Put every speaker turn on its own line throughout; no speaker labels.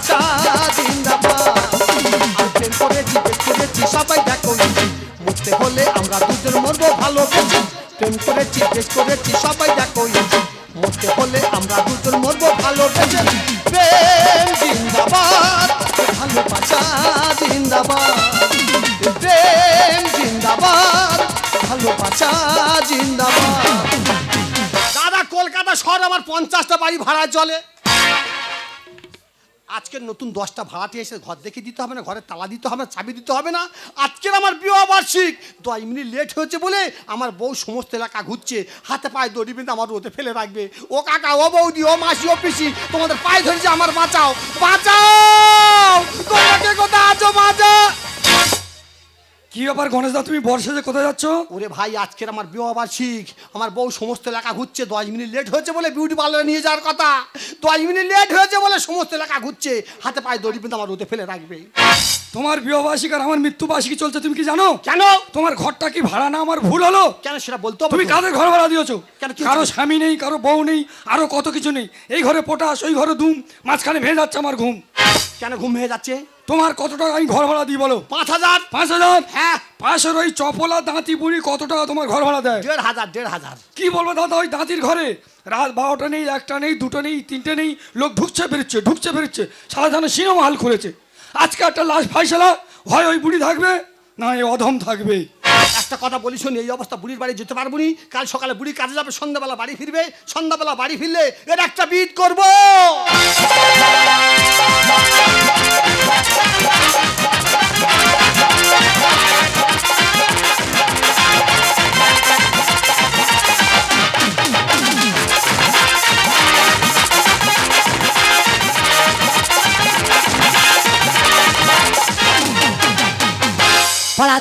বাঁচা জিন্দাবাদ। আর প্রেম করেছি বেশ করেছি সবাই দেখো মরতে হলে আমরা দুজন মরবো ভালোবেসে। প্রেম করেছি বেশ করেছি সবাই দেখো মরতে হলে আমরা দুজন মরবো ভালোবেসে। প্রেম জিন্দাবাদ ভালোবাসা জিন্দাবাদ। প্রেম জিন্দাবাদ ভালোবাসা জিন্দাবাদ। দাদা কলকাতা শহর আমার 50টা বাড়ি ভাড়া চলে। আজকের নতুন 10টা ভাড়াটি এসে ঘর দেখে দিতে হবে না, ঘরের তালা দিতে হবে না, চাবি দিতে হবে না। আজকের আমার বিবাহ বার্ষিক 10 মিনিট লেট হয়েছে বলে আমার বউ সমস্ত এলাকা ঘুরছে, হাতে পায়ে দড়ি বেঁধে আমার রোদে ফেলে রাখবে। ও কাকা, ও বৌদি, ও মাসি, ও পিসি, তোমাদের পায়ে ধরেছে, আমার বাঁচাও বাঁচাও, তোমরা কে কোথায় আছো বাঁচাও।
কি ব্যাপার গণেশ দা, তুমি বর্ষাতে কোথায় যাচ্ছ?
ওরে ভাই, আজকের আমার বিবাহ বার্ষিক, আমার বউ সমস্ত এলাকা ঘুরছে, 10 মিনিট লেট হয়েছে বলে বিউটি পার্লারে নিয়ে যাওয়ার কথা, 10 মিনিট লেট হয়েছে বলে সমস্ত এলাকা ঘুরছে, হাতে পায়ে দড়ি বেঁধে আমার রোদে ফেলে রাখবে।
তোমার বিবাহবার্ষিক আর আমার মৃত্যুবার্ষিকী চলছে, তুমি কি জানো?
কেন?
তোমার ঘরটা কি ভাড়া না আমার ভুল হলো?
কেন সেটা বলতে হবে?
তুমি কাদের ঘর ভাড়া দিয়েছো?
কেন, কি
কারো
হয়েছে?
স্বামী নেই, কারো বউ নেই, আরো কত কিছু নেই। এই ঘরে পটাশ, ওই ঘরে ধুম, মাঝখানে ভেঙে যাচ্ছে আমার ঘুম।
কেন ঘুম হয়ে যাচ্ছে?
তোমার কত টাকা আমি ঘর ভাড়া দিই বলো?
5000।
5000?
হ্যাঁ।
পাশের ওই চপলা দাঁতি বুড়ি কত টাকা তোমার ঘর ভাড়া দেয়?
1500।
কি বলবো দাদা, ওই দাঁতির ঘরে রাত 12টা নেই, 1টা নেই, 2টো নেই, 3টে নেই, লোক ঢুকছে বেরোচ্ছে, ঢুকছে বেরোচ্ছে, সারা যেন সিনেমা হল খুলেছে। আজকে একটা লাশ ফাইসলা, হয় ওই বুড়ি থাকবে না এই অধম থাকবে।
একটা কথা বলি শোন, এই অবস্থা বুড়ির বাড়ি যেতে পারবো নি। কাল সকালে বুড়ি কাজে যাবে, সন্ধ্যাবেলা বাড়ি ফিরবে, সন্ধ্যাবেলা বাড়ি ফিরলে এর একটা বিট করবো।
পাড়া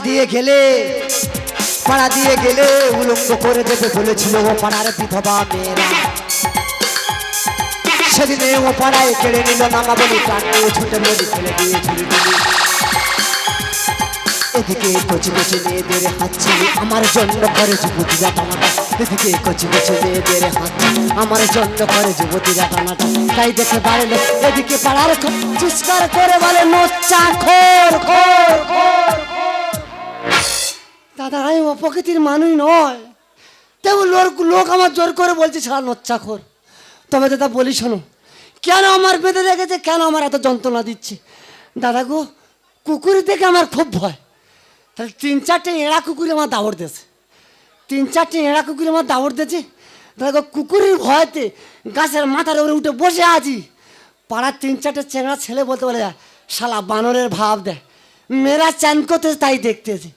দিয়ে গেলে উলঙ্গ করে দেবে বলেছিল ও পাড়ার বিধবা মেয়েরা। সেদিনে ও পাড়ায় কেড়ে নিল নামা বলি, প্রাণ নিয়ে ছুটে বলি ফেলে দিয়ে ছুড়ে দিলি। এদিকে কচি কচি মেয়েদের হাতছানি আমার জন্য করে যুবতীরা টানাটা। এদিকে কচি কচি মেয়েদের হাত আমার জন্য করে যুবতীরা টানাটা। তাই দেখে বাড়লো এদিকে পাড়ার চিৎকার করে বলে নোচ্চা খোর খোর খোর। দাদা আমি অপ্রকৃতির মানুষ নয়, তেমন লোক আমার জোর করে বলছে ছাড়া নোচ্চাখোর। তবে দাদা বলি শোনো, কেন আমার বেঁধে রেখেছে, কেন আমার এত যন্ত্রণা দিচ্ছে? দাদা গো, কুকুর দেখে আমার খুব ভয়। তাহলে 3-4টে এঁড়া কুকুর আমার দাবড় দিয়েছে, 3-4টে এঁড়া কুকুর আমার দাবড় দিয়েছে। দাদা গো, কুকুরের ভয়তে গাছের মাথার উপরে উঠে বসে আছি। পাড়ার 3-4টে চেংড়া ছেলে বলতে বলে শালা বানরের ভাব দেয়, মেয়েরা চান করতেছে তাই দেখতেছি।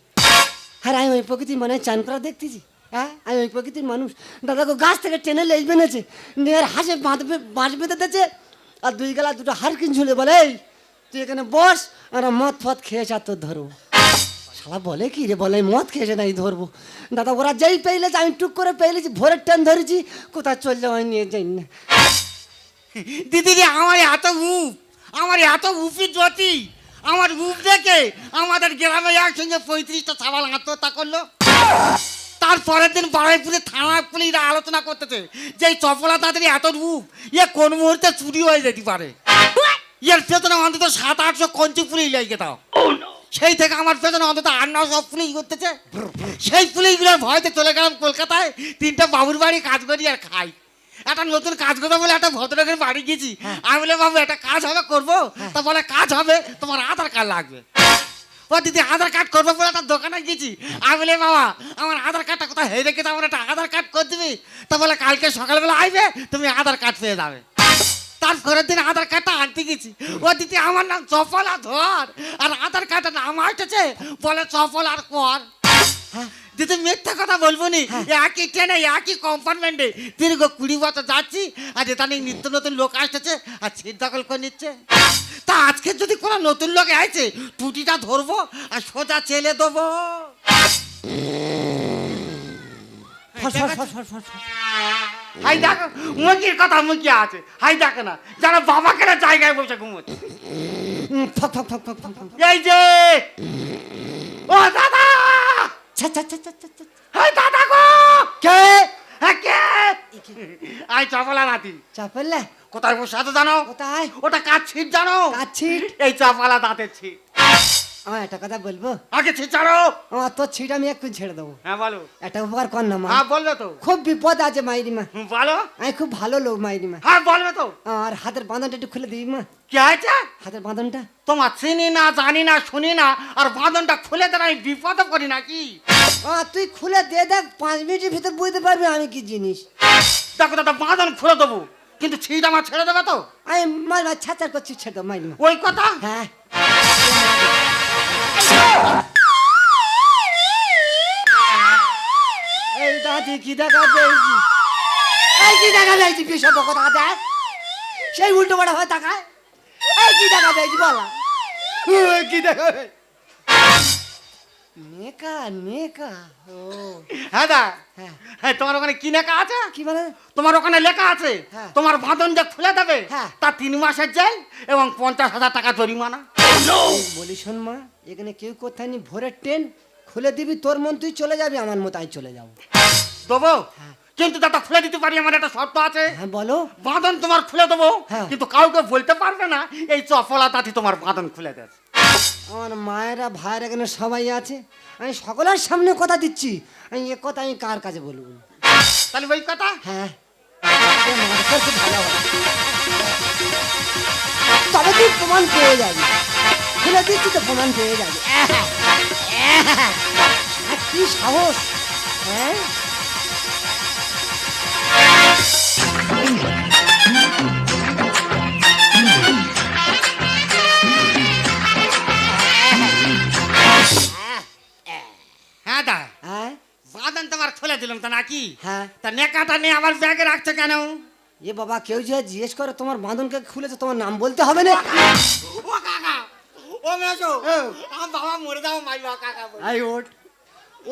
হ্যাঁ আমি ওই প্রকৃতির মানে চান করা দেখতেছি। হ্যাঁ আমি ওই প্রকৃতির মানুষ। দাদাকে গাছ থেকে টেনে লেজ বেঁধেছে, নিয়ে হাসে বাঁশ বেঁধে দিয়েছে, আর 2 গেলা 2টো হারকিন ঝুলে বলে এই তুই এখানে বস, আর মদ ফদ খেয়েছে আর তোর ধরবো। শালা বলে কি রে, বলে মদ খেয়েছে নাই ধরবো। দাদা ওরা যেই পেয়েছে আমি টুক করে পেয়েছি, ভোরের ট্রেন ধরেছি, কোথায় চল যাও আমি নিয়ে যাই না।
দিদি আমার এত রূপ, আমার এত রূপী জ্যোতি, আমার রূপ দেখে আমাদের গ্রামে একসঙ্গে 35টা ছাবাল আত্মহত্যা করলো। তারপরের দিন বারুইপুরে থানা পুলিশরা আলোচনা করতেছে যে এই চপলা তাদের এত রূপ, কোন মুহূর্তে চুরি হয়ে যেতে পারে। এর পেছনে অন্তত 700-800 কঞ্চি পুলিশ লেগে দাও। সেই থেকে আমার পেছনে অন্তত 800-900 পুলিশ করতেছে। সেই পুলিশগুলোর ভয়তে চলে গেলাম কলকাতায়, 3টা বাবুর বাড়ি কাজ করি আর খাই। একটা নতুন কাজ করবো বলে একটা ভদ্রলোকের বাড়ি গেছি। আমি বলে বাবু একটা কাজ হবে করবো, তা বলে কাজ হবে, তোমার আধার কার্ড লাগবে। ও দিদি আধার কার্ড করবো বলে একটা দোকানে গেছি। আমি বলে বাবা আমার আধার কার্ডটা কোথায় হেরে রেখে আমার একটা আধার কার্ড করে দিবি? তা বলে কালকে সকালবেলা আসবে, তুমি আধার কার্ড পেয়ে যাবে। তারপরের দিন আধার কার্ডটা আনতে গেছি। ও দিদি আমার নাম চপলা ধর, আর আধার কার্ডের নাম আসতেছে বলে চপল আর কর। দিদি মিথ্যা কথা বলবো নি, একই ট্রেনে একই কম্পার্টমেন্টে দীর্ঘ 20 বছর যাচ্ছি, আর এটা নিয়ে নিত্য নতুন লোক আসতেছে আর সিট দখল করে নিচ্ছে। তা আজকে যদি কোনো নতুন লোক আসছে, টুটিটা ধরবো আর সোজা চেলে দেবো। হাই দেখো মুরগির কথা মুরগি আছে, হাই দেখো না যারা বাবাকে জায়গায় বসে ঘুমোচ্ছে। এই যে ও দাদা, দাদা গো,
কে
কে? আই চপলা নাতি।
চাপেলে
কোথায় বসে আছো জানো?
কোথায়?
ওটা কার ছিট জানো?
কার ছিট?
এই চাপালা দাঁতের ছিট।
আমার একটা কথা বলবো?
আগে ছিট ছাড়ো।
আমার তোর ছিট আমি একটু ছেড়ে দেবো।
হ্যাঁ বলো।
একটা উপকার কর না মা।
হ্যাঁ বলবে তো।
খুব বিপদ আছে মাইরিমা।
বলো।
আমি খুব ভালো লোক মাইরিমা।
হ্যাঁ বলবে তো।
আর হাতের বাঁধনটা একটু খুলে দিবি মা।
কি হয়েছে?
হাতের বাঁধনটা।
তোমার চিনি না, জানি না, শুনি না, আর বাঁধনটা খুলে দেন আমি বিপদে করি নাকি?
তুই খুলে দে, দেখ 5 মিনিটের ভিতর বুঝতে পারবি আমি কি জিনিস।
দেখো দাদা, বাঁধন খুলে দেবো, কিন্তু ছিট আমার ছেড়ে দেবে তো?
আমি মার ছাড় করছি, ছেড়ে দাও মাইরিমা।
ওই কথা।
হ্যাঁ। এই দাদি কি দেখা পেয়েছি? এই কি দেখা পেয়েছি? বিষয় কথা দেখ, সেই উল্টো পাল্টা হয় তাকায়। এই কি দেখা পেয়েছি বলা? কি দেখা নেকা নেকা? ও
হ্যাঁ দা।
হ্যাঁ।
হ্যাঁ, তোমার ওখানে কি লেখা আছে?
কি বলে?
তোমার ওখানে লেখা আছে
হ্যাঁ।
তোমার বাঁধন যে খুলে দেবে
হ্যাঁ।
তা 3 মাসের জেল এবং 50,000 টাকা জরিমানা।
বলি শোন মা, এখানে কেউ কোথায় নি, ভোরের ট্রেন খুলে দিবি, তোর মন তুই চলে যাবি, আমার মতো আমি চলে যাবো।
দেবো, কিন্তু দাদা খুলে দিতে পারি, আমার একটা শর্ত আছে।
হ্যাঁ বলো।
বাঁধন তোমার খুলে দেবো,
হ্যাঁ।
কিন্তু কাউকে বলতে পারবে না এই চপলা তাঁতি তোমার বাঁধন খুলে দেয়।
আমার মায়েরা ভাইয়ের এখানে সবাই আছে, আমি সকলের সামনে কথা দিচ্ছি, আমি এ কথা আমি কার কাছে বলবো?
তাহলে ওই কথা।
হ্যাঁ, এ মারটা খুব ভালো হবে। তবে তুই প্রমাণ পেয়ে যাবি, খুলে দিচ্ছি তো প্রমাণ পেয়ে যাবি। কি সাহস! হ্যাঁ,
হ্যাঁ দা,
হ্যাঁ,
বাঁধন তোমার খুলে দিলাম তো নাকি?
হ্যাঁ।
তা নেকাটা নিয়ে আমার ব্যাগে রাখছো কেন?
এ বাবা, কেউ যে জিজ্ঞেস করে তোমার বাঁধনকে খুলেছে, তোমার নাম বলতে হবে না।
ও কাকা, ও মেশো, আমার বাবা মরে যাও, মাই বাবা কাকা বলে।
আই ওঠ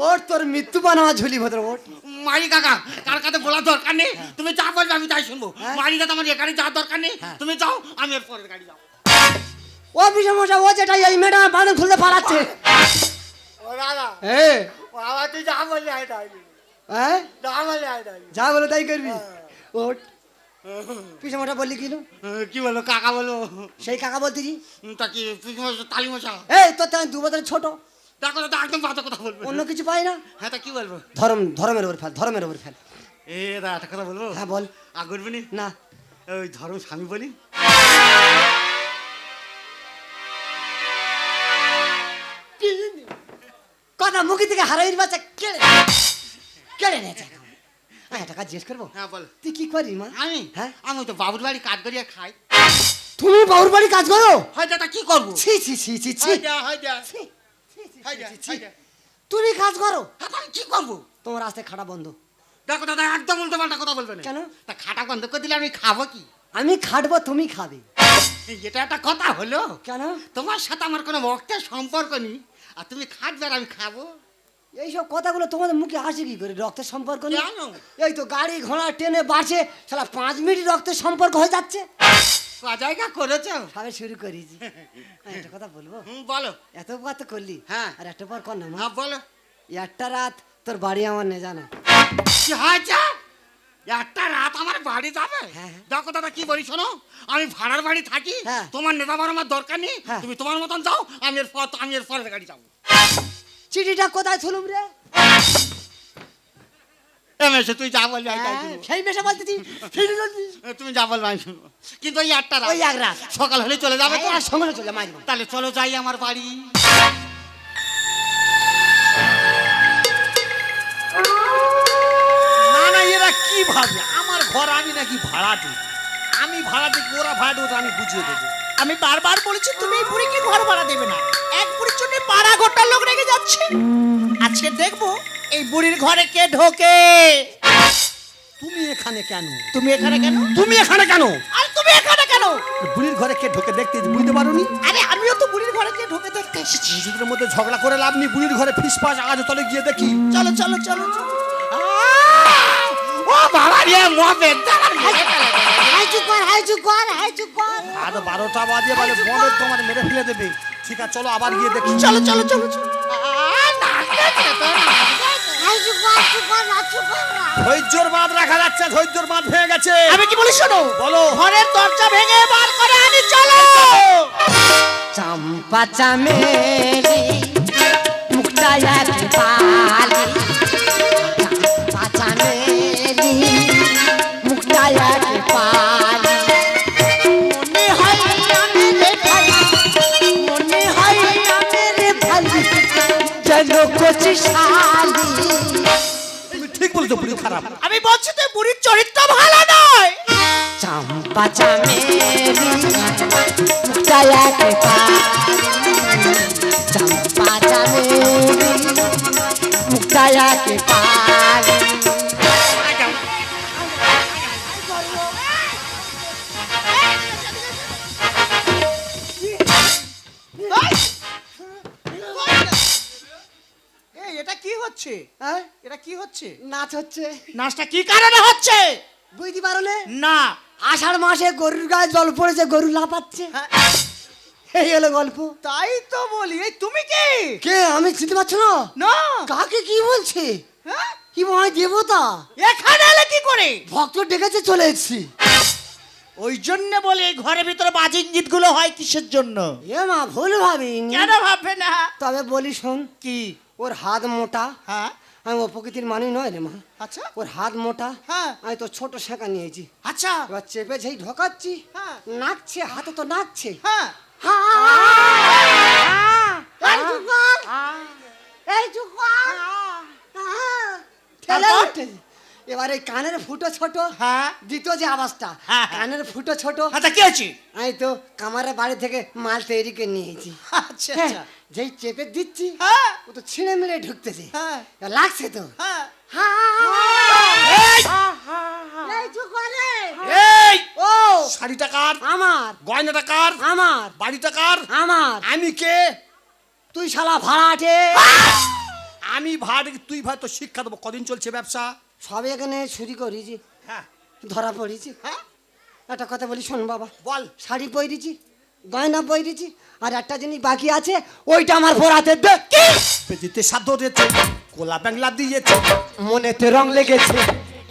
ওঠ, তোর মৃত্যু বানাওয়া ঝুলি ভদ্র ওঠ।
মারি কাকা, কার কাছে বলার দরকার নেই, তুমি যা বলবে আমি তাই শুনবো।
হ্যাঁ।
মারি দাদা, আমার এখানে যাওয়ার দরকার নেই,
হ্যাঁ।
তুমি যাও, আমি এর পরের গাড়ি যাবো।
ও বিষমশা, ও যেটা এই মেয়েটা বাঁধন খুলতে পারাচ্ছে।
ও দাদা,
হ্যাঁ,
ও আমার তুই যা বললি আমি তাই করবো।
হ্যাঁ,
যা বললি আমি তাই করবো।
যা বলো তাই করবি। ওঠ। বিষমশা বললি কিনু?
কি বলো কাকা বলো?
সেই কাকা বলতেছি।
তা কি তালি মশা?
এই তোর তো আমি 2 বছরের ছোট,
দেখো দাদা, একদম বাজে কথা বলবো।
অন্য কিছু পাই না।
হ্যাঁ, তা কি বলবো?
ধর্মের ওপর ফেল, ধর্মের ওপর ফেল।
এ দাদা, একটা কথা বলবো?
হ্যাঁ বল।
আগরবি নি?
না,
ওই ধর্ম স্বামী বলি।
কথা মুখি থেকে হারাইর বাচ্চা কেড়ে কেড়ে নিয়েছে। আমি একটা কাজ জিজ্ঞেস করবো?
হ্যাঁ বল।
তুই কি করি মা?
আমি?
হ্যাঁ,
আমি তো বাবুর বাড়ি কাজ করিয়া খাই।
তুমি বাবুর বাড়ি কাজ করো?
হয় দাদা, কি করবো?
ছি ছি ছি ছি ছি।
হয় যা, হয় যা।
ছি, ছি, ছি,
হয় যা,
ছি, ছি।
হয় যা।
তুমি কাজ করো?
হ্যাঁ, তা আমি কি করবো?
তোমার রাস্তায় খাটা বন্ধ।
দেখো দাদা, একদম উল্টো পাল্টা কথা বলবে না।
কেন?
তা খাটা বন্ধ করে দিলে আমি খাবো কি?
আমি খাটবো, তুমি খাবে।
এটা একটা কথা হলো?
কেন?
তোমার সাথে আমার কোনো রক্তের সম্পর্ক নেই, আর তুমি খাটবে আর আমি খাবো।
এইসব কথাগুলো তোমাদের মুখে আসে কি করে? রক্তের সম্পর্ক নেই?
কেন?
এই তো গাড়ি ঘোড়া ট্রেনে বাসে সালা 5 মিনিট রক্তের সম্পর্ক হয়ে যাচ্ছে।
ক জায়গা করেছো?
সবে শুরু করেছি। আমি একটা কথা বলবো?
বলো।
এত উপকার তো করলি,
হ্যাঁ।
আর একটা পর কর না মা।
হ্যাঁ বলো।
একটা রাত তোর বাড়ি আমার নে জানা।
কি হয়েছে? একটা রাত আমার বাড়ি যাবে?
হ্যাঁ।
দেখো দাদা, কি বলি শোনো, আমি ভাড়ার বাড়ি থাকি,
হ্যাঁ।
তোমার নেতা বার আমার দরকার নেই,
হ্যাঁ।
তুমি তোমার মতন যাও, আমি এর পরের গাড়ি যাবো।
চিঠিটা কোথায় থুলুম রে?
এসে তুই যা বলবি আমি তাই শুনবো।
সেই মেশে বলতেছি।
তুমি যা বলবি আমি শুনবো, কিন্তু ওই একটা রাত,
ওই এক রাত।
সকাল হলে চলে যাবে তো?
সঙ্গে চলে মারবো।
তাহলে চলো যাই আমার বাড়ি।
না না, এরা কি ভাবে আমার ঘর আমি নাকি ভাড়া দিই? আমি ভাড়া দিই, ওরা ভাড়া দেবো, আমি বুঝিয়ে দেবো।
আমি বারবার বলেছি তুমি এই বুড়িকে ঘর ভাড়া দেবে না। এক বুড়ির জন্য পাড়া গোটা লোক রেগে যাচ্ছে। আজকে দেখবো এই বুড়ির ঘরে কে ঢোকে।
তুমি এখানে কেন?
তুমি এখানে কেন?
তুমি এখানে কেন?
আর তুমি এখানে কেন?
বুড়ির ঘরে কে ঢোকে দেখতে বুঝতে পারোনি?
আরে আমিও তো বুড়ির ঘরে কে ঢোকে দেখতে এসেছি।
নিজেদের মধ্যে ঝগড়া করে লাভ নেই, বুড়ির ঘরে ফিস পাস আজ তলে গিয়ে দেখি।
চলো চলো চলো চলো।
ও বাবা রে, মহাবেদ
হাই চুপ কর, হাই চুপ কর, হাই চুপ কর।
আজ 12টা বাজে বলে বন্ধ, তোমার মেরে ফেলে দেবে। ঠিক আছে চলো আবার গিয়ে দেখি।
চলো চলো চলো চলো।
হাই চুপ কর, চুপ কর, না চুপ কর না।
ধৈর্যর বাঁধ রাখা যাচ্ছে, ধৈর্যর বাঁধ ভেঙে গেছে।
আমি কি বলি শোনো,
বলো।
ঘরের দরজা ভেঙে বার করে আনি, চলো।
চম্পা চামেলি মুখটা এক পালি, চম্পা চামেলি মুখটা এক পালি, মনে হয় আমের ভালি, মনে হয় আমের ভালি, যেন কচি শালি।
তুমি ঠিক বলছো, বুড়ি খারাপ।
আমি বলছি তো বুড়ির চরিত্র ভালো নয়।
চম্পা চামেলি মুখটা এক পালি, চম্পা চামেলি মুখটা এক পালি।
এই এটা কি হচ্ছে?
হ্যাঁ?
এটা কি হচ্ছে?
নাচ হচ্ছে,
নাচটা কি কারণে হচ্ছে?
বুঝতে পারো না?
না।
আষাঢ় মাসে গরুর গায়ে জল পড়েছে, গরু লাফাচ্ছে,
হ্যাঁ,
এই হলো গল্প।
তাই তো বলি। এই তুমি কি?
কে? আমি চিনতে পারছো না?
না।
কাকে কি বলছে?
হ্যাঁ?
কি মনে হয় দেবতা?
এখানে এলে কি করে?
ভক্ত ডেকেছে, চলে এসেছি।
ওই জন্য বলি এই ঘরের ভিতরে বাজি ইঙ্গিত গুলো হয় কিসের জন্য?
এ মা, ভুল ভাবিনি।
কেন ভাববে না?
তবে বলি শোন,
কি?
ওর হাত মোটা,
হ্যাঁ।
আমি ও প্রকৃতির মানুষ নয় রে মা।
আচ্ছা।
ওর হাত মোটা,
হ্যাঁ।
আমি তো ছোট শেখা নিয়েছি।
আচ্ছা।
এবার চেপে যেই ঢোকাচ্ছি,
হ্যাঁ।
নাচছে, হাতে তো নাচছে।
হ্যাঁ।
এই জুকার, এই জুকার, ঠেলে
তারপর?
উঠে। এবার এই কানের ফুটো ছোট,
হ্যাঁ।
দ্বিতীয় যে আওয়াজটা,
হ্যাঁ, হ্যাঁ।
কানের ফুটো ছোট।
আচ্ছা, কি হচ্ছে?
আমি তো কামারের বাড়ি থেকে মাল তৈরি করে নিয়েছি।
আচ্ছা,
হ্যাঁ,
আচ্ছা।
যেই চেপে দিচ্ছি,
হ্যাঁ।
ও তো ছিঁড়ে মিড়ে ঢুকতেছে।
হ্যাঁ।
এবার লাগছে তো।
হ্যাঁ।
এই!
এই!
এই জুকার রে!
এই
ও
শাড়িটা কার,
আমার,
গয়নাটা কার,
আমার,
বাড়িটা কার,
আমার।
আমি কে?
তুই শালা ভাড়াটে।
আমি ভাড়, তুই ভাই, তো শিক্ষা দেবো। কদিন চলছে ব্যবসা?
সব এখানে চুরি করেছি,
হ্যাঁ।
ধরা পড়েছি।
হ্যাঁ,
একটা কথা বলি শোন বাবা,
বল।
শাড়ি পরেছি, গয়না পরেছি, আর একটা জিনিস বাকি আছে, ওইটা আমার পরাতে দে।
পেজিতে সাধ্য দিয়েছে, কোলা বাংলা দিয়েছে,
মনেতে রং লেগেছে,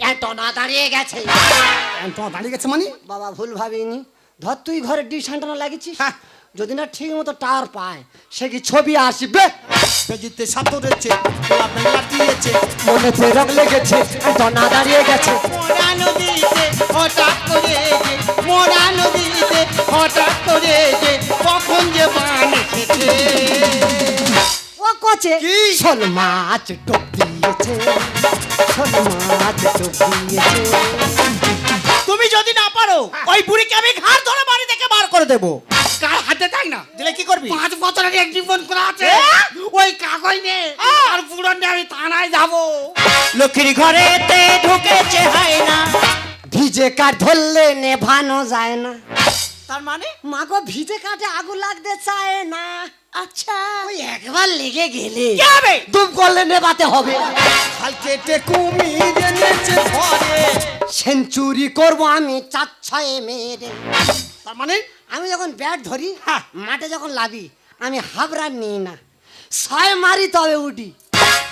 এতটা দাঁড়িয়ে গেছে।
তোমার দাঁড়িয়ে গেছে মানে?
বাবা ভুল ভাবিনি। ধর তুই ঘরে ডিশ অ্যান্টেনা লাগিয়েছিস,
হ্যাঁ।
যদি না ঠিক মতো টাওয়ার পায়, সে কি ছবি আসবে?
পেজিতে সাধ্য দিয়েছে, কোলা বাংলা দিয়েছে,
মনেতে রং লেগেছে, এতটা দাঁড়িয়ে গেছে।
মোরা নদীতে হঠাৎ করে যে, মোরা নদীতে হঠাৎ করে যে, কখন যে বান এসেছে।
ও কচে
কি?
শোল মাছ টোপ দিয়েছে, শোল মাছ টোপ দিয়েছে।
তুমি যদি না পারো, ওই বুড়িকে আমি ঘাড় ধরে বাড়ি থেকে বার করে দেবো।
কার হাতে তাই না?
দিলে কি করবি?
5 বছরের এক জীবন করা আছে,
হ্যাঁ?
ওই কাগজ নে আর পুরো নিয়ে আমি থানায় যাবো।
লক্ষ্মীর ঘরেতে ঢুকেছে হয় না।
ভিজে কাঠ ধরলে নেভানো যায় না।
তার মানে?
মাগো ভিজে কাঠে আগুন লাগতে চায় না।
আচ্ছা।
ওই একবার লেগে গেলে
কি হবে?
দুম করলে নেভাতে হবে।
খাল কেটে কুমির এনেছে ঘরে।
সেঞ্চুরি করবো আমি 4-6 মেরে।
তার মানে?
আমি যখন ব্যাট ধরি,
হ্যাঁ।
মাঠে যখন লাভি, আমি হাফ রান নিই না, 6 মারি তবে উঠি।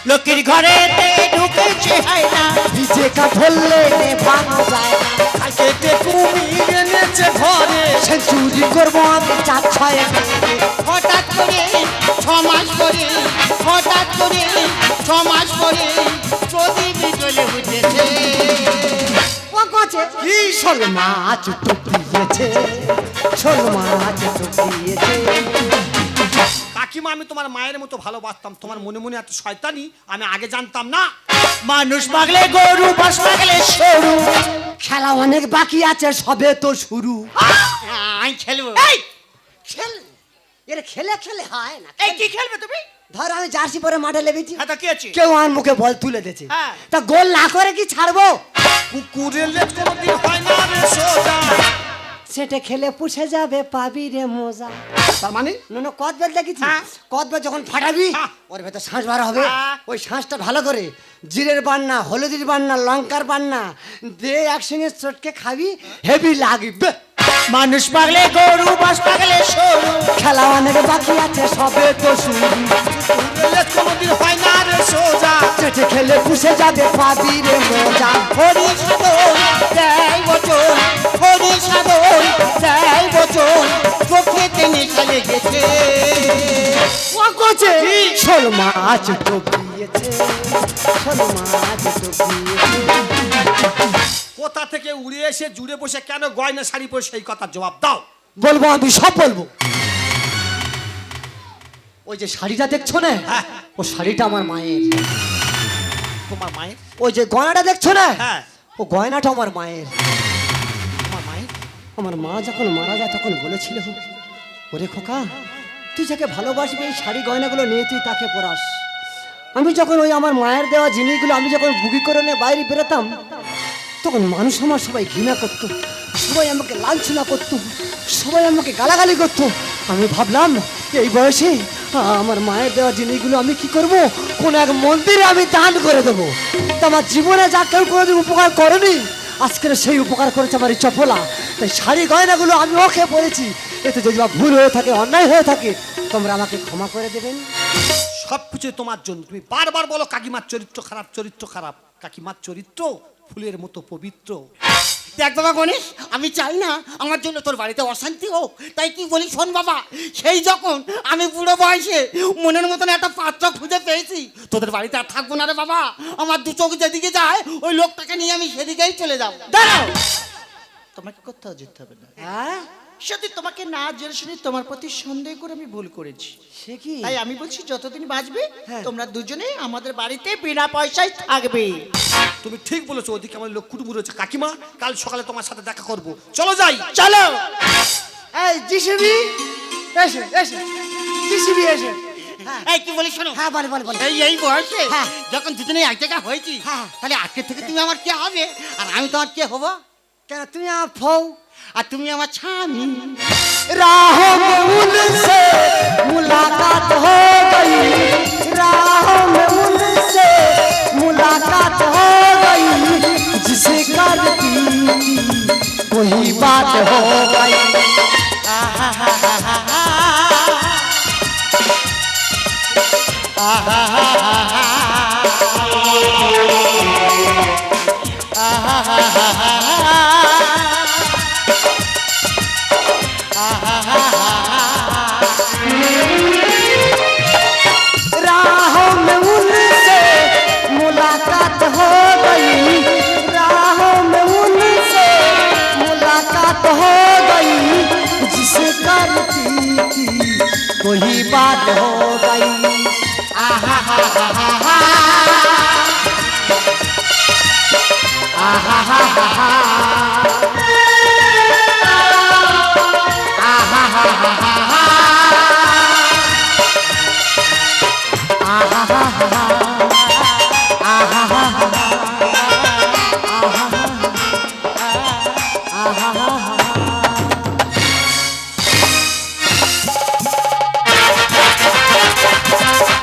লক্ষ্মীর ঘরেতে ঢুকেছে হয় না।
ভিজে কাঠ ধরলে নেভানো যায় না।
খাল কেটে কুমির এনেছে ঘরে।
সেঞ্চুরি করবো আমি 4-6 মেরে।
হঠাৎ করে 6 মাস পরে, হঠাৎ করে 6 মাস পরে প্রদীপ জ্বলে উঠেছে।
ও কচে
কি?
শোল মাছ টুকিয়েছে, শোল মাছ টুকিয়েছে।
কাকিমা, আমি তোমার মায়ের মতো ভালোবাসতাম, তোমার মনে মনে এত শয়তানি আমি আগে জানতাম না।
মানুষ পাগলে গরু, বাস পাগলে সরু।
খেলা অনেক বাকি আছে, সবে তো শুরু।
আমি খেলবো।
এই
খেল, এর খেলে খেলে হয় না।
এই কি খেলবে তুমি?
ধর আমি জার্সি পরে মাঠে লেগেছি,
হ্যাঁ, তা কি আছে?
কেউ আমার মুখে বল তুলে দিয়েছে,
হ্যাঁ।
তা গোল না করে কি ছাড়বো?
কুকুরের লেজ কোনোদিন হয় না রে সোজা।
সেটা খেলে পুষে যাবে, পাবি রে মজা।
তার মানে?
নুনো কদবেল দেখেছি,
হ্যাঁ।
কদবেল যখন ফাটাবি,
হ্যাঁ।
ওর ভেতর শ্বাস বার হবে।
হ্যাঁ।
ওই শ্বাসটা ভালো করে জিরের বান্না, হলুদের বান্না, লঙ্কার বান্না দিয়ে একসঙ্গে চটকে খাবি, হেভি লাগবে।
মানুষ পাগলে গরু, বাস পাগলে সরু।
খেলা অনেক বাকি আছে, সবে তো শুরু।
কুকুরের লেজ কোনোদিন হয় না রে সোজা।
চেটে খেলে খেলে পুষে যাবে পাবি রে মজা।
হরি সাধন দেয় বচন, হরি সাধন দেয় বচন, চোখেতে নেশা লেগেছে।
ও কোচে শোল মাছ ডুবিয়েছে, শোল মাছ ডুবিয়েছে।
কোথা থেকে উড়ে এসে জুড়ে বসে কেন গয়না শাড়ি পরে সেই কথার জবাব দাও।
বলবো, আমি সব বলবো। ওই যে শাড়িটা দেখছো না,
হ্যাঁ।
ও শাড়িটা আমার মায়ের।
তোমার মায়ের?
ওই যে গয়নাটা দেখছো না,
হ্যাঁ।
ও গয়নাটা আমার মায়ের।
তোমার মায়ের?
আমার মা যখন মারা যায় তখন বলেছিল, ওরে খোকা, তুই যাকে ভালোবাসবি এই শাড়ি গয়নাগুলো নিয়ে তুই তাকে পরাস। আমি যখন ওই আমার মায়ের দেওয়া জিনিসগুলো আমি যখন বুকি করে নিয়ে বাইরে বেরোতাম, তখন মানুষ আমার সবাই ঘৃণা করতো, সবাই আমাকে লাঞ্ছনা করতো, সবাই আমাকে গালাগালি করতো। আমি ভাবলাম এই বয়সে আমার মায়ের দেওয়া জিনিসগুলো আমি কি করব, কোন এক মন্দিরে আমি দান করে দেবো। তা আমার জীবনে যা কেউ কোনোদিন উপকার করেনি, আজকের সেই উপকার করেছে আমার এই চপলা। তাই শাড়ি গয়নাগুলো আমি ওকে পরেছি। এতে যদি বা ভুল হয়ে থাকে, অন্যায় হয়ে থাকে, তোমরা আমাকে ক্ষমা করে দেবেন।
সব কিছু তোমার জন্য। তুমি বারবার বলো কাকিমার চরিত্র খারাপ, চরিত্র খারাপ। কাকিমার চরিত্র ফুলের মতো পবিত্র।
দেখ বাবা গণেশ, আমি চাই না আমার জন্য তোর বাড়িতে অশান্তি হোক। তাই কি বলি শোন বাবা, সেই যখন আমি বুড়ো বয়সে মনের মতন একটা পাত্র খুঁজে পেয়েছি, তোদের বাড়িতে আর থাকবো না রে বাবা। আমার দু চোখ যেদিকে যায় ওই লোকটাকে নিয়ে আমি সেদিকেই চলে যাবো।
দাঁড়াও, তোমাকে কোথাও যেতে হবে না।
হ্যাঁ,
সত্যি তোমাকে না জেনে শুনে তোমার প্রতি সন্দেহ করে আমি ভুল করেছি।
সে কি?
তাই আমি বলছি যতদিন বাঁচবে
হ্যাঁ।
তোমরা দুজনে আমাদের বাড়িতে বিনা পয়সায় থাকবে।
তুমি ঠিক বলেছো। ওদিকে আমার লোক কুটুম রয়েছে। কাকিমা, কাল সকালে তোমার সাথে দেখা করব। চলো যাই।
চলো।
এই জিসিবি এসে, এসে জিসিবি এসে।
এই কি বলি শোনো,
হ্যাঁ, বল বল বল।
এই বয়সে
হ্যাঁ।
যখন দুজনে এক জায়গায় হয়েছি,
হ্যাঁ।
তাহলে আজকে থেকে তুমি আমার কে হবে আর আমি তোমার কে হবো?
কেন তুমি আমার ফৌ?
আর তুমি আমার স্বামী।
राहों में उनसे मुलाकात हो गई, राहों में उनसे मुलाकात हो गई, जिसे करती वही बात हो गई। राहों में उनसे मुलाकात हो गई, राहों में उनसे मुलाकात हो गई, जिसे करती थी वही बात हो गई। आहा हा हा हा हा, आहा हा हा हा, आहा हा हा हा, आहा हा हा हा, आहा हा हा हा, आहा हा हा हा, आहा हा हा हा।